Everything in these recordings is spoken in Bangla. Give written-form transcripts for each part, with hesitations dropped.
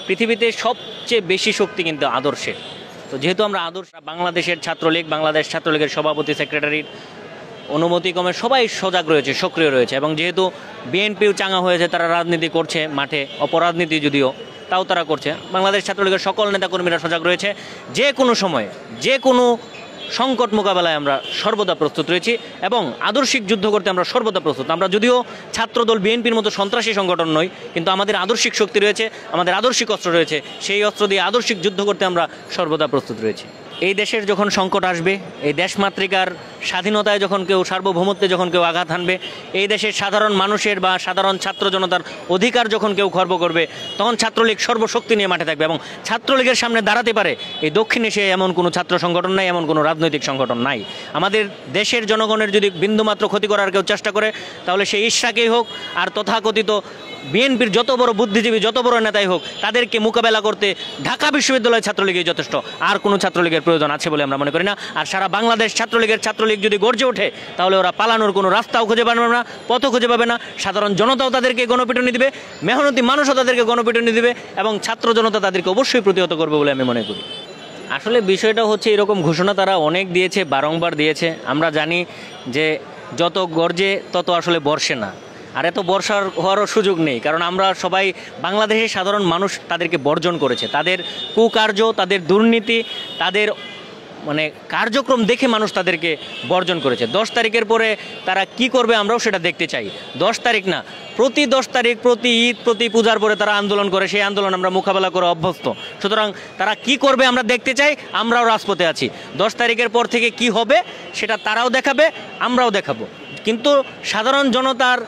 পৃথিবীতে সবচেয়ে বেশি শক্তি কিন্তু আদর্শের। তো যেহেতু আমরা আদর্শ, বাংলাদেশের ছাত্রলীগ, বাংলাদেশ ছাত্রলীগের সভাপতি সেক্রেটারির অনুমতি ক্রমে সবাই সজাগ রয়েছে, সক্রিয় রয়েছে, এবং যেহেতু বিএনপিও চাঙা হয়েছে, তারা রাজনীতি করছে মাঠে, অপরাজনীতি যদিও তাও তারা করছে। বাংলাদেশ ছাত্রলীগের সকল নেতাকর্মীরা সজাগ রয়েছে। যে কোনো সময়ে যে কোনো সংকট মোকাবেলায় আমরা সর্বদা প্রস্তুত রয়েছি এবং আদর্শিক যুদ্ধ করতে আমরা সর্বদা প্রস্তুত। আমরা যদিও ছাত্রদল বিএনপির মতো সন্ত্রাসী সংগঠন নই, কিন্তু আমাদের আদর্শিক শক্তি রয়েছে, আমাদের আদর্শিক অস্ত্র রয়েছে। সেই অস্ত্র দিয়ে আদর্শিক যুদ্ধ করতে আমরা সর্বদা প্রস্তুত রয়েছি। এই দেশের যখন সংকট আসবে, এই দেশমাতৃকার স্বাধীনতায় যখন কেউ, সার্বভৌমত্বে যখন কেউ আঘাত হানবে, এই দেশের সাধারণ মানুষের বা সাধারণ ছাত্র জনতার অধিকার যখন কেউ খর্ব করবে, তখন ছাত্রলীগ সর্বশক্তি নিয়ে মাঠে থাকবে। এবং ছাত্রলীগের সামনে দাঁড়াতে পারে এই দক্ষিণ এশিয়ায় এমন কোনো ছাত্র সংগঠন নাই, এমন কোনো রাজনৈতিক সংগঠন নাই। আমাদের দেশের জনগণের যদি বিন্দুমাত্র ক্ষতি করার কেউ চেষ্টা করে, তাহলে সেই ইশরাকেই হোক আর তথাকথিত বিএনপির যত বড় বুদ্ধিজীবী, যত বড় নেতাই হোক, তাদেরকে মোকাবেলা করতে ঢাকা বিশ্ববিদ্যালয়ের ছাত্রলীগই যথেষ্ট। আর কোনো ছাত্রলীগের প্রয়োজন আছে বলে আমরা মনে করি না। আর সারা বাংলাদেশ ছাত্রলীগ যদি গর্জে ওঠে, তাহলে ওরা পালানোর কোনো রাস্তাও খুঁজে পাবে না, পথও খুঁজে পাবে না। সাধারণ জনতাও তাদেরকে গণপিটুনি দিবে, মেহনতি মানুষও তাদেরকে গণপিটুনি দিবে, এবং ছাত্র জনতা তাদেরকে অবশ্যই প্রতিহত করবে বলে আমি মনে করি। আসলে বিষয়টা হচ্ছে, এরকম ঘোষণা তারা অনেক দিয়েছে, বারংবার দিয়েছে। আমরা জানি যে যত গর্জে তত আসলে বর্ষে না, আর এত বর্ষার হওয়ারও সুযোগ নেই, কারণ আমরা সবাই বাংলাদেশের সাধারণ মানুষ তাদেরকে বর্জন করেছে। তাদের কুকার্য, তাদের দুর্নীতি, তাদের কার্যক্রম দেখে মানুষ তাদেরকে বর্জন করেছে। 10 তারিখের পরে তারা কি করবে আমরাও সেটা দেখতে চাই। 10 তারিখ না, প্রতি 10 তারিখ, প্রতি ঈদ, প্রতি পূজার পরে তারা আন্দোলন করে, সেই আন্দোলন আমরা মোকাবেলা করে অভ্যস্ত। সুতরাং তারা কি করবে আমরা দেখতে চাই, আমরাও রাজপথে আছি। 10 তারিখের পর থেকে কি হবে সেটা তারাও দেখাবে, আমরাও দেখাবো। কিন্তু সাধারণ জনতার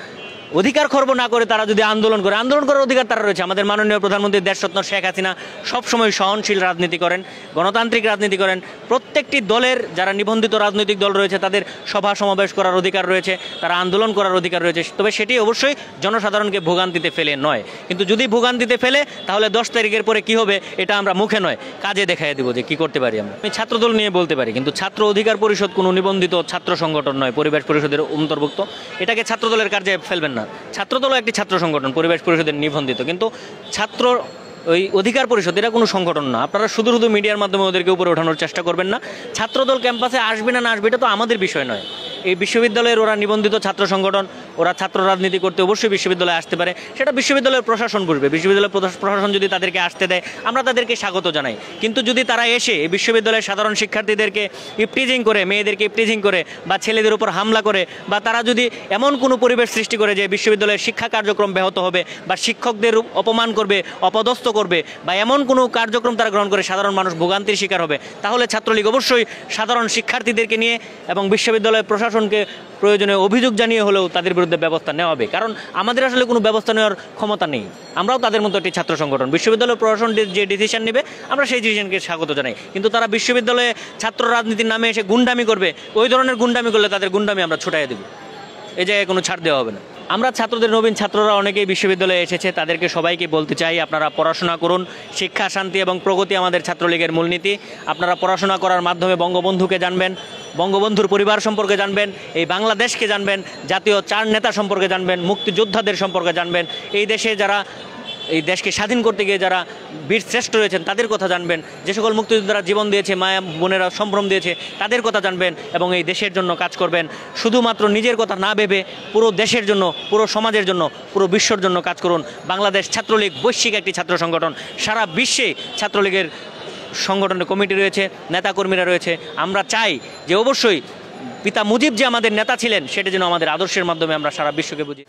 অধিকার খর্ব না করে তারা যদি আন্দোলন করে, আন্দোলন করার অধিকার তারা রয়েছে। আমাদের মাননীয় প্রধানমন্ত্রী দেশরত্ন শেখ হাসিনা সবসময় সহনশীল রাজনীতি করেন, গণতান্ত্রিক রাজনীতি করেন। প্রত্যেকটি দলের যারা নিবন্ধিত রাজনৈতিক দল রয়েছে তাদের সভা সমাবেশ করার অধিকার রয়েছে, তারা আন্দোলন করার অধিকার রয়েছে। তবে সেটি অবশ্যই জনসাধারণকে ভোগান্তিতে ফেলে নয়। কিন্তু যদি ভোগান্তিতে ফেলে, তাহলে 10 তারিখের পরে কি হবে এটা আমরা মুখে নয়, কাজে দেখাই দেবো যে কি করতে পারি আমরা। আমি ছাত্রদল নিয়ে বলতে পারি, কিন্তু ছাত্র অধিকার পরিষদ কোনো নিবন্ধিত ছাত্র সংগঠন নয়, পরিবেশ পরিষদের অন্তর্ভুক্ত। এটাকে ছাত্রদলের কার্যে ফেলবেন না। ছাত্রদলও একটি ছাত্র সংগঠন, পরিবেশ পরিষদের নিবন্ধিত, কিন্তু ছাত্র ওই অধিকার পরিষদ এটা কোনো সংগঠন না। আপনারা শুধু শুধু মিডিয়ার মাধ্যমে ওদেরকে উপরে ওঠানোর চেষ্টা করবেন না। ছাত্রদল ক্যাম্পাসে আসবে না আসবে এটা তো আমাদের বিষয় নয়। এই বিশ্ববিদ্যালয়ের ওরা নিবন্ধিত ছাত্র সংগঠন, ওরা ছাত্র রাজনীতি করতে অবশ্যই বিশ্ববিদ্যালয়ে আসতে পারে, সেটা বিশ্ববিদ্যালয়ের প্রশাসন বুঝবে। বিশ্ববিদ্যালয়ের প্রশাসন যদি তাদেরকে আসতে দেয়, আমরা তাদেরকে স্বাগত জানাই। কিন্তু যদি তারা এসে এই বিশ্ববিদ্যালয়ের সাধারণ শিক্ষার্থীদেরকে ইপটিজিং করে, মেয়েদেরকে ইপটিজিং করে, বা ছেলেদের উপর হামলা করে, বা তারা যদি এমন কোনো পরিবেশ সৃষ্টি করে যে বিশ্ববিদ্যালয়ের শিক্ষা কার্যক্রম ব্যাহত হবে, বা শিক্ষকদের অপমান করবে, অপদস্থ করবে, বা এমন কোনো কার্যক্রম তারা গ্রহণ করে সাধারণ মানুষ ভোগান্তির শিকার হবে, তাহলে ছাত্রলীগ অবশ্যই সাধারণ শিক্ষার্থীদেরকে নিয়ে এবং বিশ্ববিদ্যালয়ের প্রশাসনকে প্রয়োজনে অভিযোগ জানিয়ে হলেও তাদের বিরুদ্ধে ব্যবস্থা নেওয়া হবে। কারণ আমাদের আসলে কোনো ব্যবস্থা নেওয়ার ক্ষমতা নেই। আমরাও তাদের মতো একটি ছাত্র সংগঠন। বিশ্ববিদ্যালয় প্রশাসন যে ডিসিশন নেবে আমরা সেই ডিসিশনকে স্বাগত জানাই। কিন্তু তারা বিশ্ববিদ্যালয়ে ছাত্র রাজনীতির নামে এসে গুন্ডামি করবে, ওই ধরনের গুন্ডামি করলে তাদের গুন্ডামি আমরা ছুটাইয়ে দেব, এই জায়গায় কোনো ছাড় দেওয়া হবে না। আমরা ছাত্রদের, নবীন ছাত্ররা অনেকেই বিশ্ববিদ্যালয়ে এসেছে, তাদেরকে সবাইকে বলতে চাই আপনারা পড়াশোনা করুন। শিক্ষা, শান্তি এবং প্রগতি আমাদের ছাত্রলীগের মূলনীতি। আপনারা পড়াশোনা করার মাধ্যমে বঙ্গবন্ধুকে জানবেন, বঙ্গবন্ধুর পরিবার সম্পর্কে জানবেন, এই বাংলাদেশকে জানবেন, জাতীয় 4 নেতা সম্পর্কে জানবেন, মুক্তিযোদ্ধাদের সম্পর্কে জানবেন, এই দেশে যারা এই দেশকে স্বাধীন করতে গিয়ে যারা বীর শ্রেষ্ঠ রয়েছেন তাদের কথা জানবেন, যে সকল মুক্তিযোদ্ধারা জীবন দিয়েছে, মায়া বোনেরা সম্ভ্রম দিয়েছে তাদের কথা জানবেন, এবং এই দেশের জন্য কাজ করবেন। শুধুমাত্র নিজের কথা না ভেবে পুরো দেশের জন্য, পুরো সমাজের জন্য, পুরো বিশ্বর জন্য কাজ করুন। বাংলাদেশ ছাত্রলীগ বৈশ্বিক একটি ছাত্র সংগঠন। সারা বিশ্বে ছাত্রলীগের সংগঠনের কমিটি রয়েছে, নেতাকর্মীরা রয়েছে। আমরা চাই যে অবশ্যই পিতা মুজিব যে আমাদের নেতা ছিলেন সেটা যেন আমাদের আদর্শের মাধ্যমে আমরা সারা বিশ্বকে বুঝি।